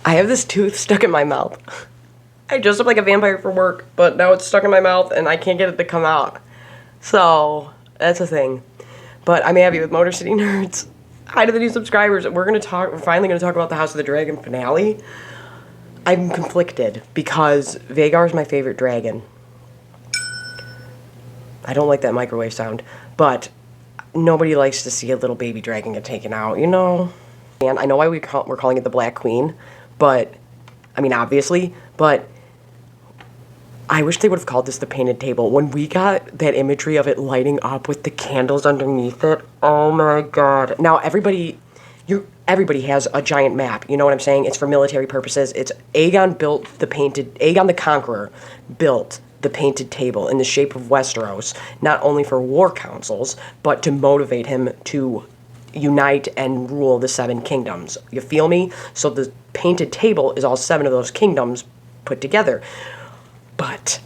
I have this tooth stuck in my mouth. I dressed up like a vampire for work, but now it's stuck in my mouth and I can't get it to come out. So, that's a thing. But I'm happy with Motor City Nerds. Hi to the new subscribers. We're finally gonna talk about the House of the Dragon finale. I'm conflicted because Vhagar is my favorite dragon. I don't like that microwave sound, but nobody likes to see a little baby dragon get taken out, you know? And I know why we're calling it the Black Queen, but, I mean, obviously, but I wish they would have called this the Painted Table. When we got that imagery of it lighting up with the candles underneath it, oh my god. Now, everybody has a giant map, you know what I'm saying? It's for military purposes. It's Aegon the Conqueror built the Painted Table in the shape of Westeros, not only for war councils, but to motivate him to unite and rule the Seven Kingdoms. You feel me? So the Painted Table is all 7 of those kingdoms put together. But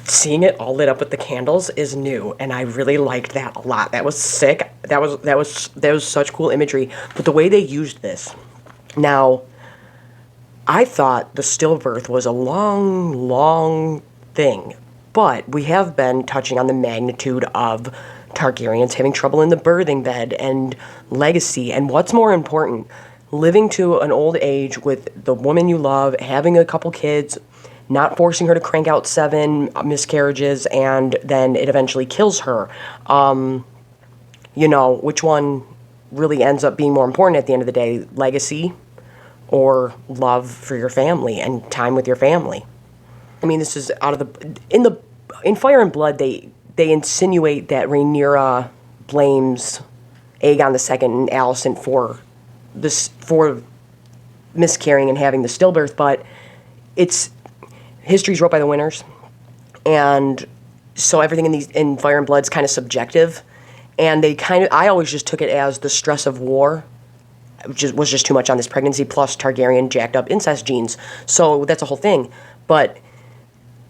seeing it all lit up with the candles is new, and I really liked that a lot. That was sick. That was such cool imagery. But the way they used this, now, I thought the stillbirth was a long thing, but we have been touching on the magnitude of Targaryens having trouble in the birthing bed and legacy, and what's more important, living to an old age with the woman you love, having a couple kids, not forcing her to crank out 7 miscarriages, and then it eventually kills her. You know, which one really ends up being more important at the end of the day, legacy or love for your family and time with your family? I mean, this is in Fire and Blood, they insinuate that Rhaenyra blames Aegon II and Alicent for miscarrying and having the stillbirth, but history's wrote by the winners, and so everything in Fire and Blood's kind of subjective, and I always just took it as the stress of war was just too much on this pregnancy, plus Targaryen jacked up incest genes, so that's a whole thing, but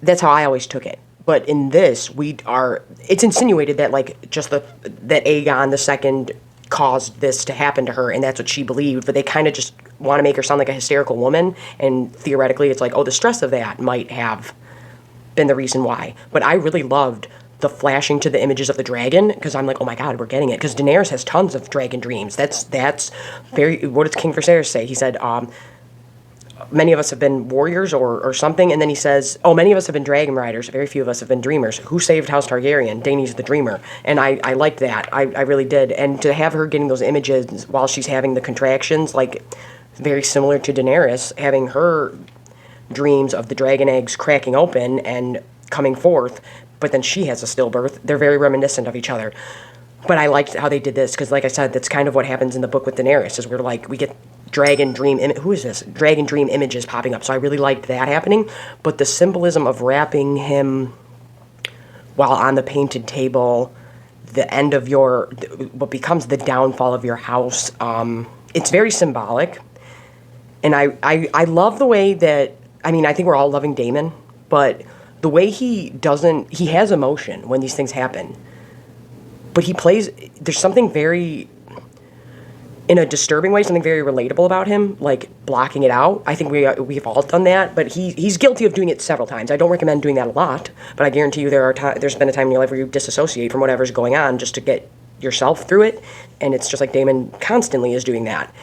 that's how I always took it. But in this, it's insinuated that, like, that Aegon II caused this to happen to her, and that's what she believed, but they kind of just want to make her sound like a hysterical woman, and theoretically it's like, oh, the stress of that might have been the reason why. But I really loved the flashing to the images of the dragon, because I'm like, oh my god, we're getting it, because Daenerys has tons of dragon dreams. That's very, what did King Viserys say? He said, many of us have been warriors or something, and then he says, oh, many of us have been dragon riders, very few of us have been dreamers. Who saved House Targaryen? Dany's the dreamer. And I liked that. I really did. And to have her getting those images while she's having the contractions, like, very similar to Daenerys, having her dreams of the dragon eggs cracking open and coming forth, but then she has a stillbirth. They're very reminiscent of each other. But I liked how they did this, because like I said, that's kind of what happens in the book with Daenerys, is we get dragon dream images popping up. So I really liked that happening. But the symbolism of wrapping him while on the Painted Table, the end of what becomes the downfall of your house, it's very symbolic. And I love the way that, I mean, I think we're all loving Daemon, but the way he has emotion when these things happen. But there's something very, in a disturbing way, something very relatable about him, like blocking it out. I think we've all done that, but he's guilty of doing it several times. I don't recommend doing that a lot, but I guarantee you there's been a time in your life where you disassociate from whatever's going on just to get yourself through it, and it's just like Daemon constantly is doing that.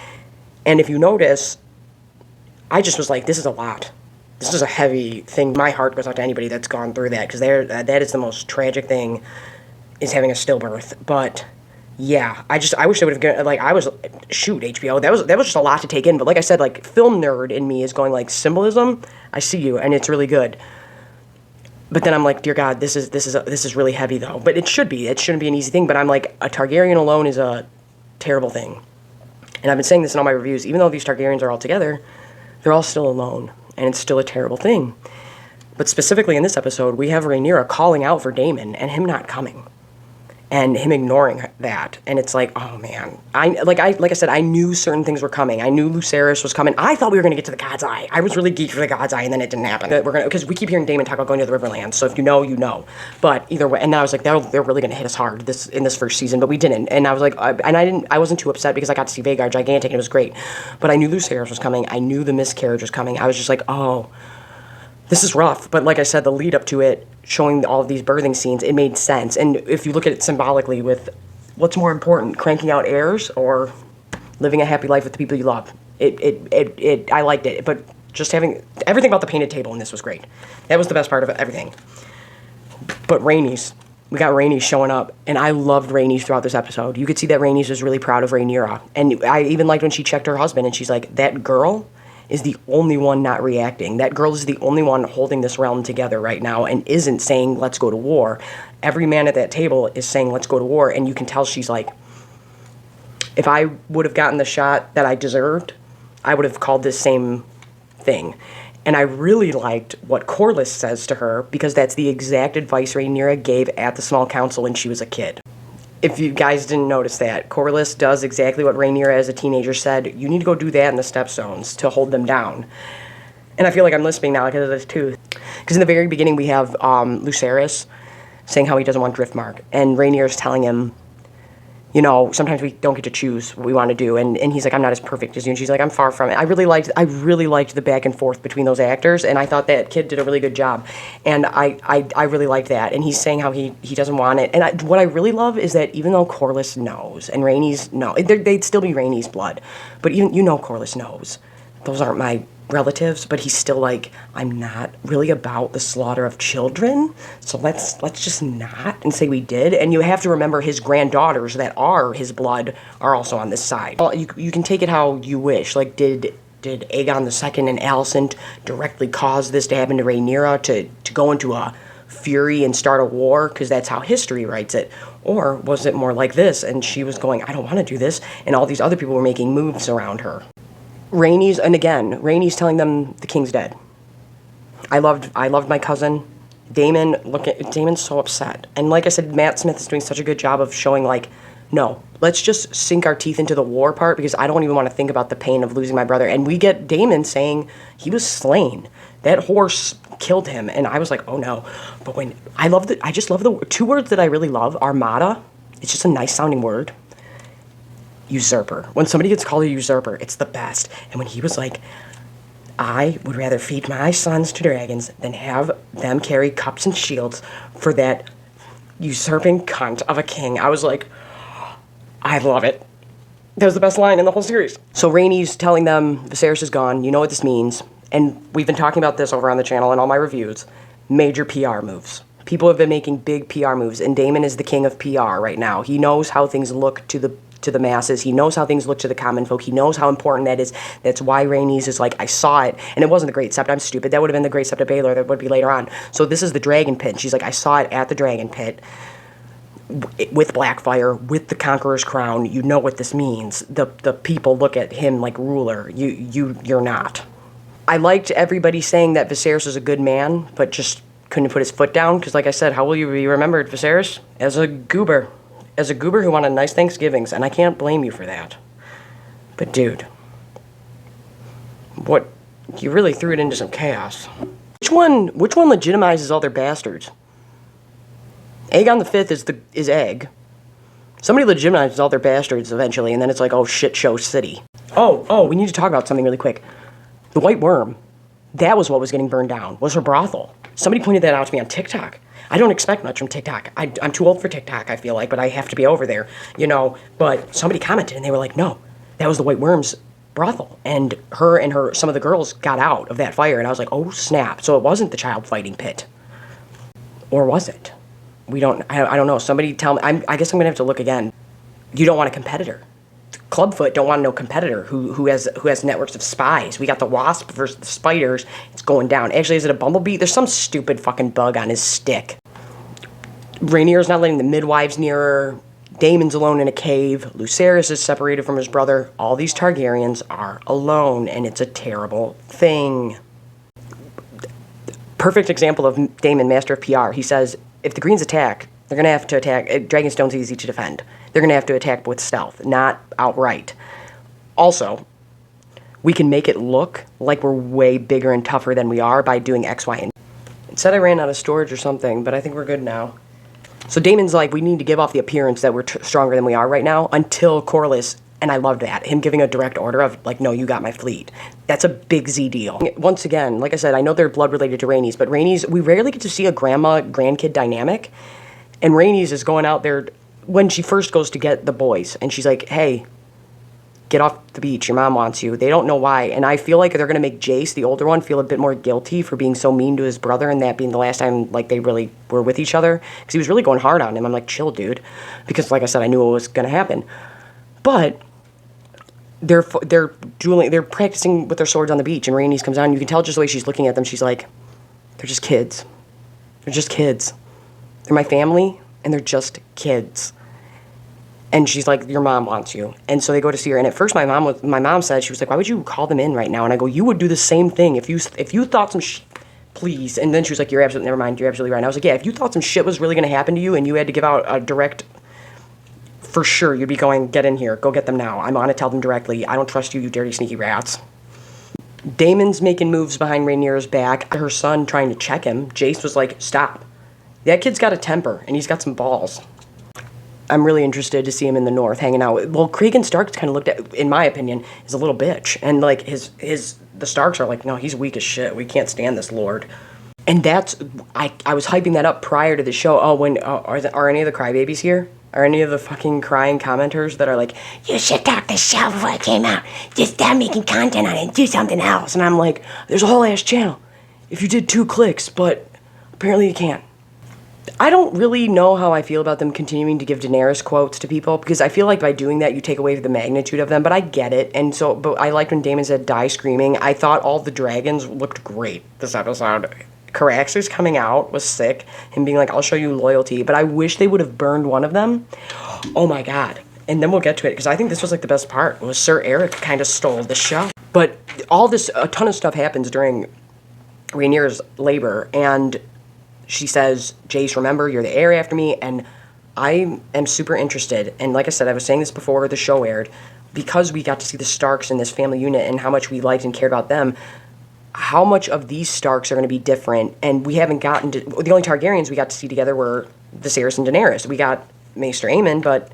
And if you notice, I just was like, this is a lot. This is a heavy thing. My heart goes out to anybody that's gone through that, because that is the most tragic thing, is having a stillbirth. But yeah, I wish they would have, like, HBO, that was just a lot to take in. But like I said, like, film nerd in me is going, like, symbolism, I see you, and it's really good. But then I'm like, dear God, this is really heavy though. But it shouldn't be an easy thing. But I'm like, a Targaryen alone is a terrible thing. And I've been saying this in all my reviews, even though these Targaryens are all together, they're all still alone, and it's still a terrible thing. But specifically in this episode, we have Rhaenyra calling out for Daemon and him not coming. and him ignoring that. And it's like, oh man, like I said, I knew certain things were coming. I knew Lucerys was coming. I thought we were gonna get to the God's Eye. I was really geeked for the God's Eye, and then it didn't happen. Because we keep hearing Daemon talk about going to the Riverlands. So if you know, you know. But either way, and then I was like, they're really gonna hit us hard in this first season, but we didn't. And I was like, I wasn't too upset because I got to see Vhagar gigantic and it was great. But I knew Lucerys was coming. I knew the miscarriage was coming. I was just like, oh, this is rough. But like I said, the lead up to it, showing all of these birthing scenes, it made sense. And if you look at it symbolically with what's more important, cranking out heirs or living a happy life with the people you love, I liked it. But just having everything about the painted table in this was great. That was the best part of everything. But Rhaenys, we got Rhaenys showing up, and I loved Rhaenys throughout this episode. You could see that Rhaenys was really proud of Rhaenyra. And I even liked when she checked her husband, and she's like, that girl is the only one not reacting. That girl is the only one holding this realm together right now and isn't saying, let's go to war. Every man at that table is saying, let's go to war, and you can tell she's like, if I would have gotten the shot that I deserved, I would have called this same thing. And I really liked what Corlys says to her, because that's the exact advice Rhaenyra gave at the small council when she was a kid. If you guys didn't notice that, Corlys does exactly what Rhaenyra as a teenager said. You need to go do that in the Stepstones to hold them down. And I feel like I'm lisping now because of this too. Because in the very beginning we have Lucerys saying how he doesn't want Driftmark. And Rhaenyra's telling him, you know, sometimes we don't get to choose what we want to do. And he's like, I'm not as perfect as you. And she's like, I'm far from it. I really liked the back and forth between those actors. And I thought that kid did a really good job. And I really liked that. And he's saying how he doesn't want it. And what I really love is that even though Corlys knows and Rhaenys know, they'd still be Rhaenys' blood. But even, you know, Corlys knows. Those aren't my relatives, but he's still like, I'm not really about the slaughter of children, so let's just not and say we did. And you have to remember his granddaughters that are his blood are also on this side. Well, you can take it how you wish. Like, did Aegon II and Alicent directly cause this to happen to Rhaenyra to go into a fury and start a war, because that's how history writes it? Or was it more like this, and she was going, I don't want to do this, and all these other people were making moves around her? Rhaenys telling them the king's dead. I loved my cousin. Daemon's so upset. And like I said, Matt Smith is doing such a good job of showing, like, no, let's just sink our teeth into the war part, because I don't even want to think about the pain of losing my brother. And we get Daemon saying he was slain. That horse killed him. And I was like, oh no. But I just love the two words that I really love. Armada. It's just a nice sounding word. Usurper. When somebody gets called a usurper, it's the best. And when he was like, I would rather feed my sons to dragons than have them carry cups and shields for that usurping cunt of a king, I was like, I love it. That was the best line in the whole series. So Rhaenys telling them Viserys is gone. You know what this means. And we've been talking about this over on the channel in all my reviews. Major PR moves. People have been making big PR moves, and Daemon is the king of PR right now. He knows how things look to the masses. He knows how things look to the common folk. He knows how important that is. That's why Rhaenys is like, I saw it, and it wasn't the Great Sept. I'm stupid. That would have been the Great Sept of Baelor. That would be later on. So this is the Dragon Pit. And she's like, I saw it at the Dragon Pit with Blackfyre, with the Conqueror's crown. You know what this means. The people look at him like ruler. You're not. I liked everybody saying that Viserys is a good man, but just couldn't put his foot down, because like I said, how will you be remembered, Viserys? As a goober. As a goober who wanted nice Thanksgivings, and I can't blame you for that. But dude, what, you really threw it into some chaos. Which one legitimizes all their bastards? Aegon V is Egg. Somebody legitimizes all their bastards eventually, and then it's like, oh, shit show city. Oh, we need to talk about something really quick. The White Worm, that was what was getting burned down, was her brothel. Somebody pointed that out to me on TikTok. I don't expect much from TikTok. I'm too old for TikTok, I feel like, but I have to be over there, you know. But somebody commented, and they were like, no, that was the White Worm's brothel. And some of the girls got out of that fire, and I was like, oh, snap. So it wasn't the child fighting pit. Or was it? I don't know. Somebody tell me. I guess I'm going to have to look again. You don't want a competitor. Clubfoot don't want no competitor who has networks of spies. We got the Wasp versus the Spiders. It's going down. Actually, is it a Bumblebee? There's some stupid fucking bug on his stick. Rhaenyra's not letting the midwives near her. Daemon's alone in a cave. Lucerys is separated from his brother. All these Targaryens are alone, and it's a terrible thing. Perfect example of Daemon, master of PR. He says, if the Greens attack, They're going to have to attack. Dragonstone's easy to defend. They're going to have to attack with stealth, not outright. Also, we can make it look like we're way bigger and tougher than we are by doing X, Y, and it said I ran out of storage or something, but I think we're good now. So Daemon's like, we need to give off the appearance that we're stronger than we are right now until Corlys, and I loved that. Him giving a direct order of, like, no, you got my fleet. That's a big Z deal. Once again, like I said, I know they're blood related to Rhaenys, but Rhaenys, we rarely get to see a grandma-grandkid dynamic. And Rhaenys is going out there when she first goes to get the boys, and she's like, hey, get off the beach, your mom wants you. They don't know why, and I feel like they're going to make Jace, the older one, feel a bit more guilty for being so mean to his brother, and that being the last time, like, they really were with each other, because he was really going hard on him. I'm like, chill, dude, because, like I said, I knew what was going to happen. But they're dueling, they're practicing with their swords on the beach, and Rhaenys comes on, and you can tell just the way she's looking at them, she's like, they're just kids. They're just kids. They're my family, and they're just kids. And she's like, your mom wants you. And so they go to see her. And at first my mom said, she was like, why would you call them in right now? And I go, you would do the same thing if you thought some please. And then she was like, never mind, you're absolutely right. And I was like, yeah, if you thought some shit was really going to happen to you and you had to give out a direct, for sure, you'd be going, get in here, go get them now. I'm going to tell them directly. I don't trust you, you dirty, sneaky rats. Daemon's making moves behind Rhaenyra's back. Her son trying to check him. Jace was like, stop. That kid's got a temper, and he's got some balls. I'm really interested to see him in the north hanging out. Well, Cregan Stark's kind of looked at, in my opinion, as a little bitch. And, like, the Starks are like, no, he's weak as shit. We can't stand this lord. And that's, I was hyping that up prior to the show. Oh, are any of the crybabies here? Are any of the fucking crying commenters that are like, you should talk the show before it came out. Just stop making content on it and do something else. And I'm like, there's a whole ass channel. If you did 2 clicks, but apparently you can't. I don't really know how I feel about them continuing to give Daenerys quotes to people, because I feel like by doing that you take away the magnitude of them, but I get it. And so, but I liked when Daemon said die screaming. I thought all the dragons looked great this episode. Caraxes coming out was sick. Him being like, I'll show you loyalty, but I wish they would have burned one of them. Oh my god. And then we'll get to it, because I think this was like the best part, was Sir Eric kind of stole the show. But all this, a ton of stuff happens during Rhaenyra's labor, and she says, Jace, remember, you're the heir after me, and I am super interested. And like I said, I was saying this before the show aired, because we got to see the Starks in this family unit and how much we liked and cared about them, how much of these Starks are going to be different. And we haven't gotten to, the only Targaryens we got to see together were Viserys and Daenerys. We got Maester Aemon, but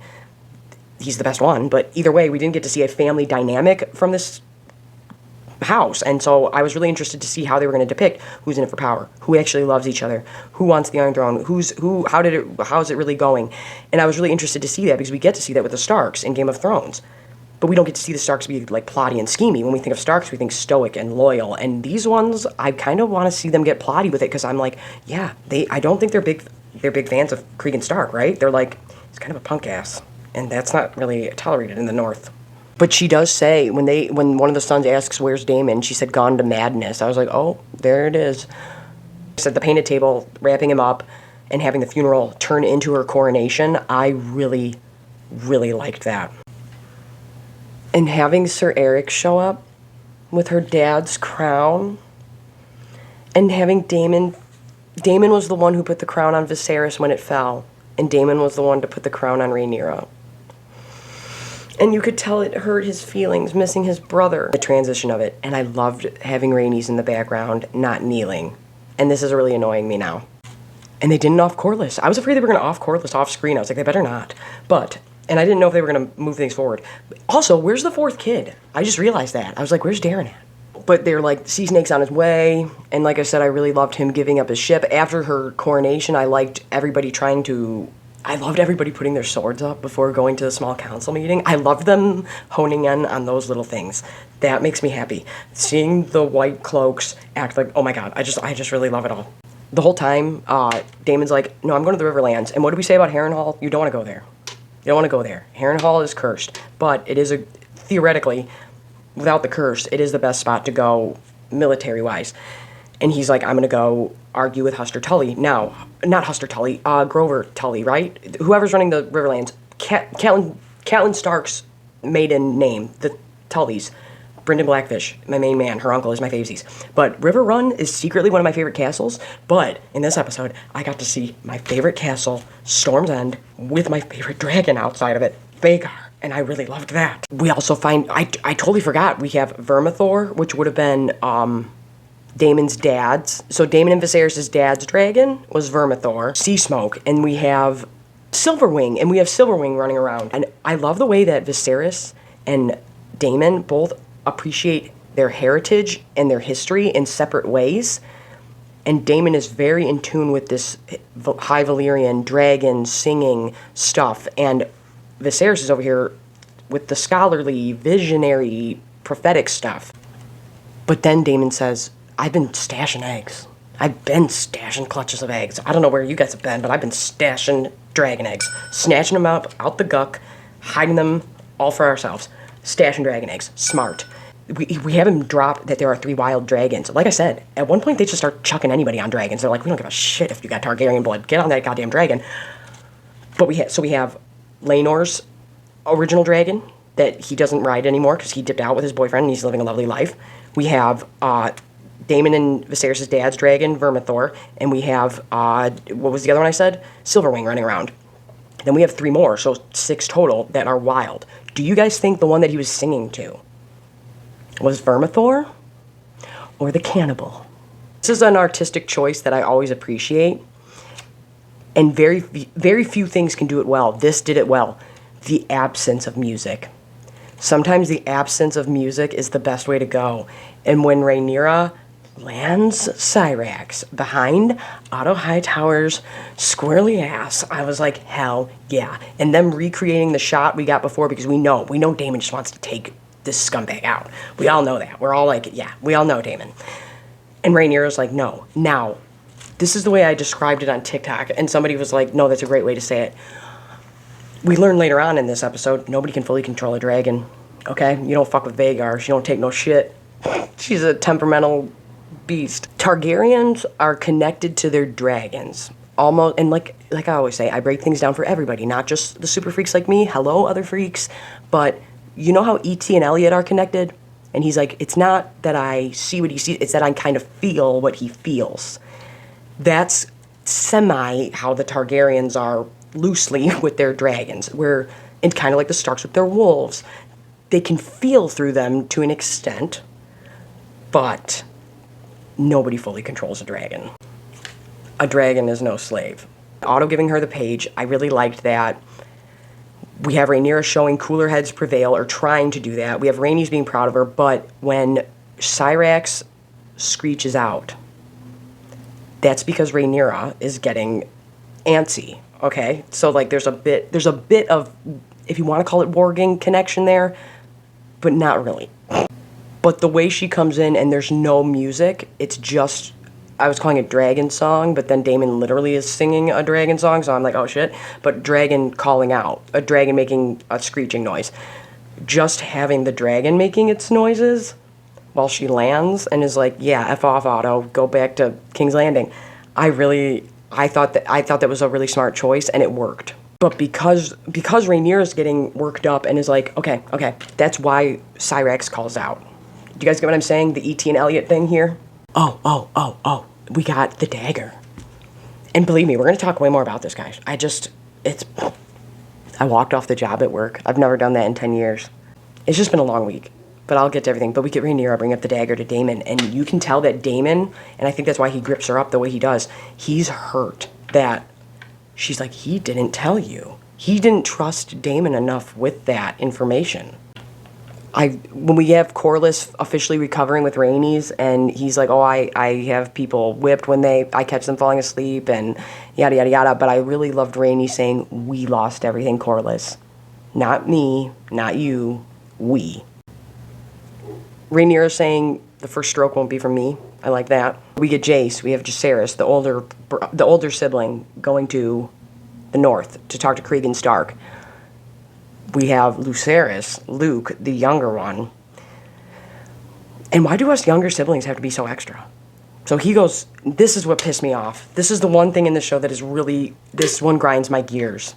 he's the best one. But either way, we didn't get to see a family dynamic from this house, and so I was really interested to see how they were going to depict who's in it for power, who actually loves each other, who wants the Iron Throne, how's it really going. And I was really interested to see that, because we get to see that with the Starks in Game of Thrones, but we don't get to see the Starks be like plotty and schemy. When we think of Starks, we think stoic and loyal, and these ones, I kind of want to see them get plotty with it, because I'm like, yeah, I don't think they're big fans of Cregan Stark, right? They're like, he's kind of a punk ass, and that's not really tolerated in the North. But she does say, when one of the sons asks, where's Daemon, she said, gone to madness. I was like, oh, there it is. She said the painted table, wrapping him up, and having the funeral turn into her coronation, I really, really liked that. And having Sir Eric show up with her dad's crown, and having Daemon was the one who put the crown on Viserys when it fell, and Daemon was the one to put the crown on Rhaenyra. And you could tell it hurt his feelings, missing his brother. The transition of it. And I loved having Rhaenys in the background, not kneeling. And this is really annoying me now. And they didn't off Corlys. I was afraid they were going to off Corlys off screen. I was like, they better not. But, and I didn't know if they were going to move things forward. Also, where's the 4th kid? I just realized that. I was like, where's Darren at? But they're like, Sea Snake's on his way. And like I said, I really loved him giving up his ship. After her coronation, I loved everybody putting their swords up before going to the small council meeting. I loved them honing in on those little things. That makes me happy. Seeing the white cloaks act like, oh my god, I just really love it all. The whole time, Daemon's like, no, I'm going to the Riverlands. And what do we say about Harrenhal? You don't want to go there. You don't want to go there. Harrenhal is cursed. But it is, theoretically, without the curse, it is the best spot to go military-wise. And he's like, I'm going to go argue with Huster Tully. Now, not Huster Tully, Grover Tully, right? Whoever's running the Riverlands. Catelyn Stark's maiden name, the Tullys. Brendan Blackfish, my main man, her uncle, is my favesies. But River Run is secretly one of my favorite castles. But in this episode, I got to see my favorite castle, Storm's End, with my favorite dragon outside of it, Vhagar. And I really loved that. We also find, I totally forgot, we have Vermithor, which would have been Daemon's dad's. So Daemon and Viserys' dad's dragon was Vermithor, Sea Smoke, and we have Silverwing, and we have Silverwing running around. And I love the way that Viserys and Daemon both appreciate their heritage and their history in separate ways. And Daemon is very in tune with this High Valyrian dragon singing stuff. And Viserys is over here with the scholarly, visionary, prophetic stuff. But then Daemon says, I've been stashing eggs. I've been stashing clutches of eggs. I don't know where you guys have been, but I've been stashing dragon eggs. Snatching them up out the guck, hiding them all for ourselves. Stashing dragon eggs. Smart. We have him drop that there are 3 wild dragons. Like I said, at one point they just start chucking anybody on dragons. They're like, we don't give a shit if you got Targaryen blood. Get on that goddamn dragon. But we have Laenor's original dragon that he doesn't ride anymore because he dipped out with his boyfriend and he's living a lovely life. We have Daemon and Viserys' dad's dragon, Vermithor, and we have, what was the other one I said? Silverwing running around. Then we have 3 more, so 6 total that are wild. Do you guys think the one that he was singing to was Vermithor or the cannibal? This is an artistic choice that I always appreciate, and very few things can do it well. This did it well. The absence of music. Sometimes the absence of music is the best way to go. And when Rhaenyra lands Syrax behind Otto Hightower's squirrely ass, I was like, hell yeah. And them recreating the shot we got before, because we know Daemon just wants to take this scumbag out. We all know that. We're all like, yeah, we all know Daemon. And Rhaenyra's like, no. Now, this is the way I described it on TikTok, and somebody was like, no, that's a great way to say it. We learn later on in this episode, nobody can fully control a dragon, okay? You don't fuck with Vhagar. She don't take no shit. She's a temperamental beast. Targaryens are connected to their dragons. Almost, and like I always say, I break things down for everybody, not just the super freaks like me. Hello, other freaks. But you know how E.T. and Elliot are connected? And he's like, it's not that I see what he sees, it's that I kind of feel what he feels. That's semi how the Targaryens are loosely with their dragons, where it's kind of like the Starks with their wolves. They can feel through them to an extent, but nobody fully controls a dragon. A dragon is no slave. Otto giving her the page, I really liked that. We have Rhaenyra showing cooler heads prevail, or trying to do that. We have Rhaenys being proud of her, but when Syrax screeches out, that's because Rhaenyra is getting antsy. Okay, so like there's a bit of, if you want to call it warging connection there, but not really. But the way she comes in and there's no music, it's just, I was calling it dragon song, but then Daemon literally is singing a dragon song, so I'm like, oh shit. But dragon calling out, a dragon making a screeching noise. Just having the dragon making its noises while she lands and is like, yeah, F off, Otto, go back to King's Landing. I thought that was a really smart choice, and it worked. But because Rhaenyra's getting worked up and is like, okay, that's why Syrax calls out. Do you guys get what I'm saying? The E.T. and Elliot thing here? Oh, we got the dagger. And believe me, we're going to talk way more about this, guys. I walked off the job at work. I've never done that in 10 years. It's just been a long week. But I'll get to everything. But we get Rhaenyra bring up the dagger to Daemon, and you can tell that Daemon, and I think that's why he grips her up the way he does, he's hurt that she's like, he didn't tell you. He didn't trust Daemon enough with that information. When we have Corlys officially recovering with Rhaenys, and he's like, oh, I have people whipped when I catch them falling asleep, and yada, yada, yada. But I really loved Rhaenys saying, we lost everything, Corlys. Not me, not you, we. Rhaenyra saying the first stroke won't be from me. I like that. We get Jace. We have Jacaerys, the older sibling, going to the north to talk to Cregan Stark. We have Lucerys, Luke, the younger one. And why do us younger siblings have to be so extra? So he goes, this is what pissed me off. This is the one thing in the show that is really, this one grinds my gears.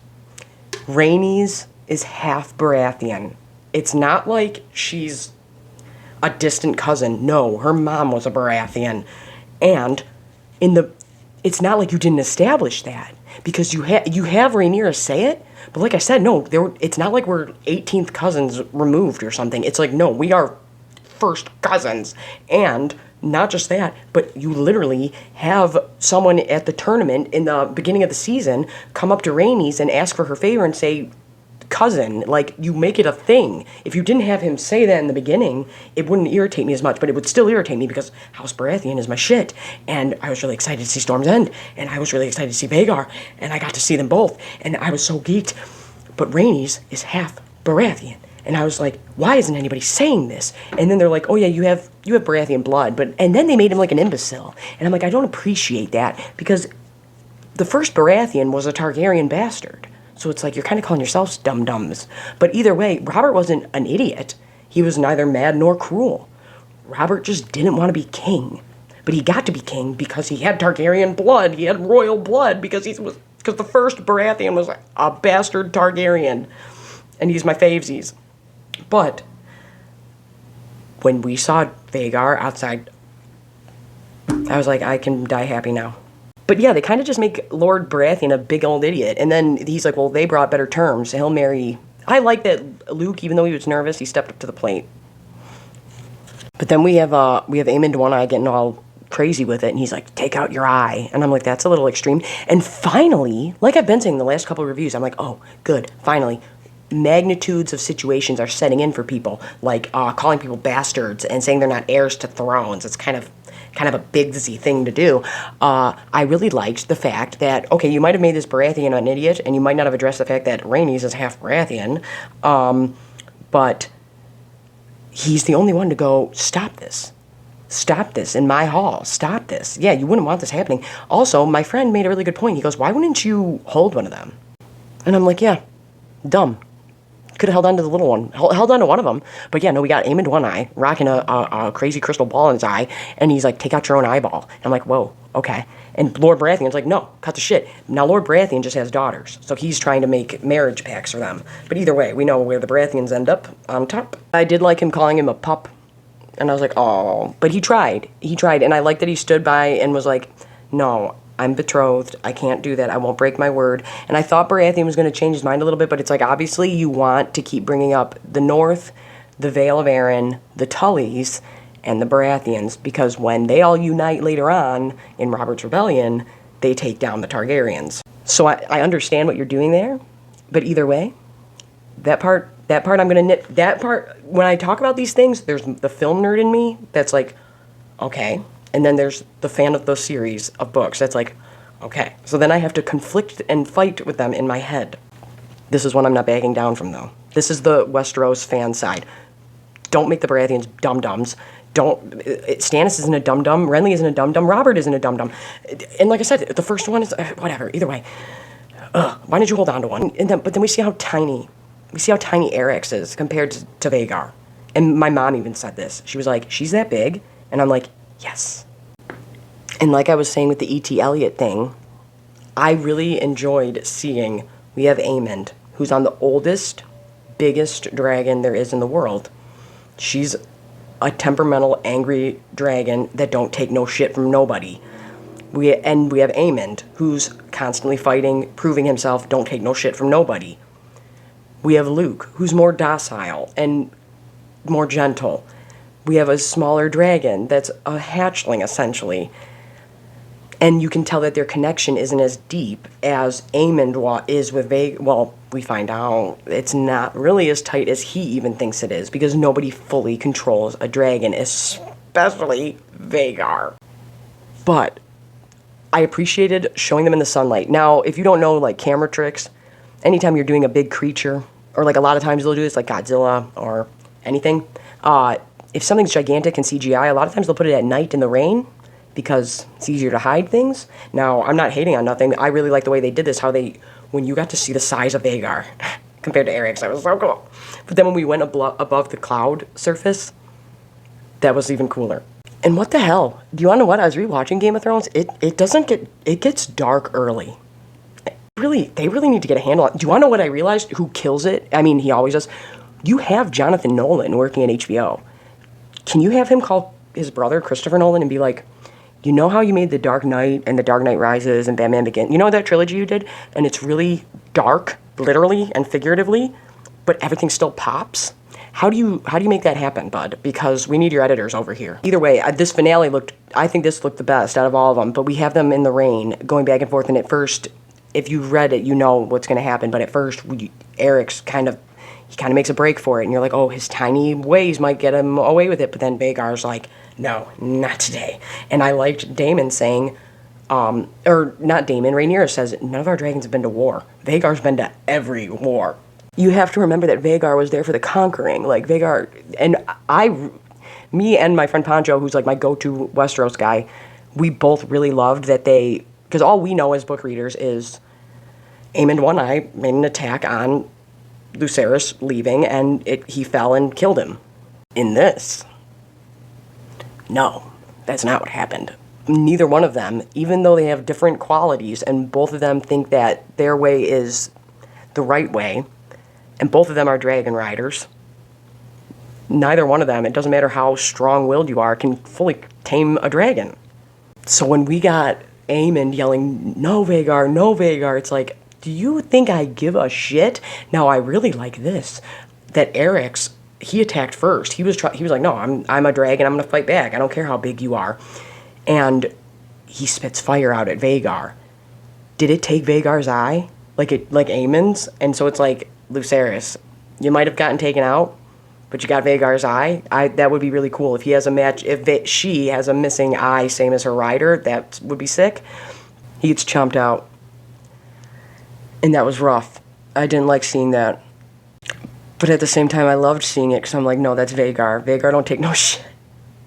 Rhaenys is half Baratheon. It's not like she's a distant cousin. No, her mom was a Baratheon. And it's not like you didn't establish that, because you have Rhaenyra say it, but like I said, no, it's not like we're 18th cousins removed or something. It's like, no, we are first cousins. And not just that, but you literally have someone at the tournament in the beginning of the season come up to Rhaenys and ask for her favor and say, cousin. Like, you make it a thing. If you didn't have him say that in the beginning, it wouldn't irritate me as much, but it would still irritate me because House Baratheon is my shit. And I was really excited to see Storm's End, and I was really excited to see Vhagar, and I got to see them both, and I was so geeked. But Rhaenys is half Baratheon. And I was like, why isn't anybody saying this? And then they're like, oh yeah, you have Baratheon blood. And then they made him like an imbecile. And I'm like, I don't appreciate that, because the first Baratheon was a Targaryen bastard. So it's like, you're kind of calling yourselves dum-dums. But either way, Robert wasn't an idiot. He was neither mad nor cruel. Robert just didn't want to be king. But he got to be king because he had Targaryen blood. He had royal blood because the first Baratheon was a bastard Targaryen. And he's my favesies. But when we saw Vhagar outside, I was like, I can die happy now. But yeah, they kind of just make Lord Baratheon a big old idiot. And then he's like, well, they brought better terms. He'll marry... I like that Luke, even though he was nervous, he stepped up to the plate. But then we have Aemond One Eye getting all crazy with it, and he's like, take out your eye. And I'm like, that's a little extreme. And finally, like I've been saying the last couple of reviews, I'm like, oh, good, finally. Magnitudes of situations are setting in for people, like calling people bastards and saying they're not heirs to thrones. It's kind of a bigsy thing to do. I really liked the fact that, okay, you might have made this Baratheon an idiot, and you might not have addressed the fact that Rhaenys is half Baratheon, but he's the only one to go, stop this. Stop this in my hall. Stop this. Yeah, you wouldn't want this happening. Also, my friend made a really good point. He goes, why wouldn't you hold one of them? And I'm like, yeah, dumb. Could have held on to the little one. Held on to one of them. But yeah, no, we got Aemond One Eye rocking a crazy crystal ball in his eye. And he's like, take out your own eyeball. And I'm like, whoa, okay. And Lord Baratheon's like, no, cut the shit. Now Lord Baratheon just has daughters. So he's trying to make marriage pacts for them. But either way, we know where the Baratheons end up, on top. I did like him calling him a pup. And I was like, oh. But he tried. He tried. And I liked that he stood by and was like, no, I'm betrothed. I can't do that. I won't break my word. And I thought Baratheon was going to change his mind a little bit, but it's like, obviously you want to keep bringing up the North, the Vale of Arryn, the Tullys, and the Baratheons, because when they all unite later on in Robert's Rebellion, they take down the Targaryens. So I understand what you're doing there, but either way, that part I'm going to nip. That part, when I talk about these things, there's the film nerd in me that's like, okay. And then there's the fan of the series of books that's like, okay. So then I have to conflict and fight with them in my head. This is one I'm not backing down from, though. This is the Westeros fan side. Don't make the Baratheons dum-dums. Stannis isn't a dum-dum. Renly isn't a dum-dum. Robert isn't a dum-dum. And like I said, the first one is, whatever, either way. Why did you hold on to one? But then we see how tiny Arrax is compared to Vhagar. And my mom even said this. She was like, she's that big? And I'm like, yes. And like I was saying with the E.T. Eliot thing, I really enjoyed seeing, we have Aemond, who's on the oldest, biggest dragon there is in the world. She's a temperamental, angry dragon that don't take no shit from nobody. We have Aemond, who's constantly fighting, proving himself, don't take no shit from nobody. We have Luke, who's more docile and more gentle. We have a smaller dragon that's a hatchling, essentially. And you can tell that their connection isn't as deep as Aemond is with Vhagar. Well, we find out it's not really as tight as he even thinks it is, because nobody fully controls a dragon, especially Vhagar. But I appreciated showing them in the sunlight. Now, if you don't know, like, camera tricks, anytime you're doing a big creature, or like a lot of times they'll do this, like Godzilla or anything, if something's gigantic in CGI, a lot of times they'll put it at night in the rain, because it's easier to hide things. Now, I'm not hating on nothing. I really like the way they did this, when you got to see the size of Vhagar compared to Arrax, that was so cool. But then when we went above the cloud surface, that was even cooler. And what the hell? Do you want to know what? I was rewatching Game of Thrones. It gets dark early. They really need to get a handle on. Do you want to know what I realized? Who kills it? I mean, he always does. You have Jonathan Nolan working at HBO. Can you have him call his brother, Christopher Nolan, and be like, you know how you made The Dark Knight and The Dark Knight Rises and Batman Begins? You know that trilogy you did? And it's really dark, literally and figuratively, but everything still pops? How do you make that happen, bud? Because we need your editors over here. Either way, this finale I think this looked the best out of all of them, but we have them in the rain, going back and forth, and at first, if you read it, you know what's going to happen, but at first, Eric's kind of makes a break for it, and you're like, oh, his tiny ways might get him away with it, but then Vagar's like, no, not today. And I liked Damon saying, or not Damon, Rhaenyra says, none of our dragons have been to war. Vagar's been to every war. You have to remember that Vagar was there for the conquering. Like, Vagar, and me and my friend Pancho, who's like my go-to Westeros guy, we both really loved that because all we know as book readers is Aemond One-Eye made an attack on Lucerys leaving, and he fell and killed him. In this, no, that's not what happened. Neither one of them, even though they have different qualities, and both of them think that their way is the right way, and both of them are dragon riders, neither one of them, it doesn't matter how strong-willed you are, can fully tame a dragon. So when we got Aemond yelling, no Vagar, it's like, do you think I give a shit? Now, I really like this, that he attacked first. He was like, no, I'm a dragon, I'm going to fight back. I don't care how big you are. And he spits fire out at Vagar. Did it take Vagar's eye? Like Aemond's? And so it's like, Lucerys, you might have gotten taken out, but you got Vagar's eye. That would be really cool. If he has a match, she has a missing eye, same as her rider, that would be sick. He gets chomped out. And that was rough. I didn't like seeing that. But at the same time, I loved seeing it, because I'm like, no, that's Vagar. Vagar don't take no shit.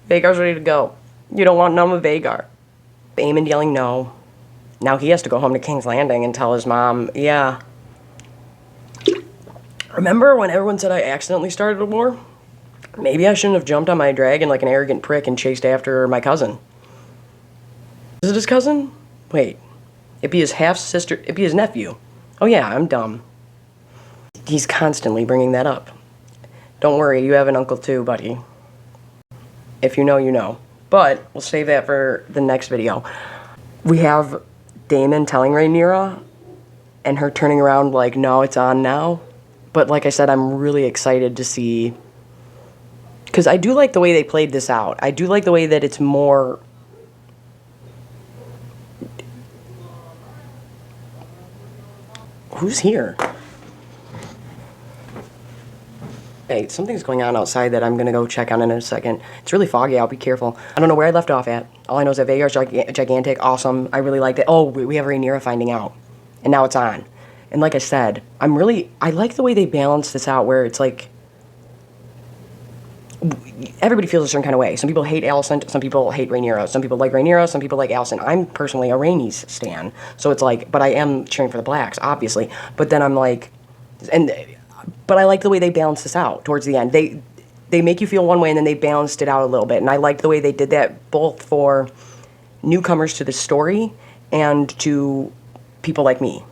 Vagar's ready to go. You don't want none of Vagar. Aemond yelling no. Now he has to go home to King's Landing and tell his mom, yeah. Remember when everyone said I accidentally started a war? Maybe I shouldn't have jumped on my dragon like an arrogant prick and chased after my cousin. Is it his cousin? Wait. It'd be his half-sister. It'd be his nephew. Oh yeah, I'm dumb. He's constantly bringing that up. Don't worry, you have an uncle too, buddy. If you know, you know. But we'll save that for the next video. We have Daemon telling Rhaenyra and her turning around like, no, it's on now. But like I said, I'm really excited to see, because I do like the way they played this out. I do like the way that it's more, who's here? Hey, something's going on outside that I'm going to go check on in a second. It's really foggy out, be careful. I don't know where I left off at. All I know is that Vagar's gigantic, awesome. I really liked it. Oh, we have Rhaenyra finding out. And now it's on. And like I said, I like the way they balance this out, where it's like, everybody feels a certain kind of way. Some people hate Alicent, some people hate Rhaenyra, some people like Rhaenyra, some people like Alicent. I'm personally a Rhaenys stan, so it's like, but I am cheering for the Blacks, obviously. But then I'm like, but I like the way they balance this out towards the end. They make you feel one way, and then they balanced it out a little bit. And I liked the way they did that, both for newcomers to the story and to people like me.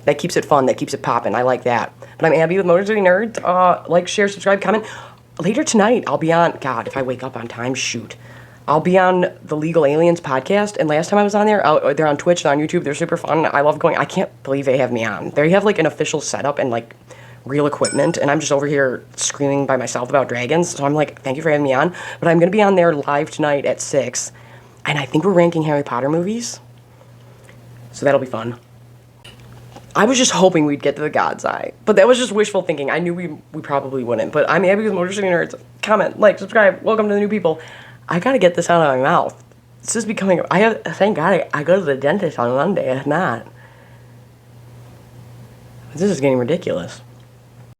That keeps it fun, that keeps it popping. I like that. But I'm Abby with Motor City Nerds. Like, share, subscribe, comment. Later tonight, I'll be on, God, if I wake up on time, shoot. I'll be on the Legal Aliens podcast, and last time I was on there, they're on Twitch, they're on YouTube, they're super fun. I love going, I can't believe they have me on. They have, like, an official setup and, like, real equipment, and I'm just over here screaming by myself about dragons, so I'm like, thank you for having me on. But I'm going to be on there live tonight at 6, and I think we're ranking Harry Potter movies, so that'll be fun. I was just hoping we'd get to the God's Eye, but that was just wishful thinking. I knew we probably wouldn't, but I'm Abby with Motor City Nerds. Comment, like, subscribe, welcome to the new people. I gotta get this out of my mouth. This is becoming, thank God I go to the dentist on Monday, if not. This is getting ridiculous.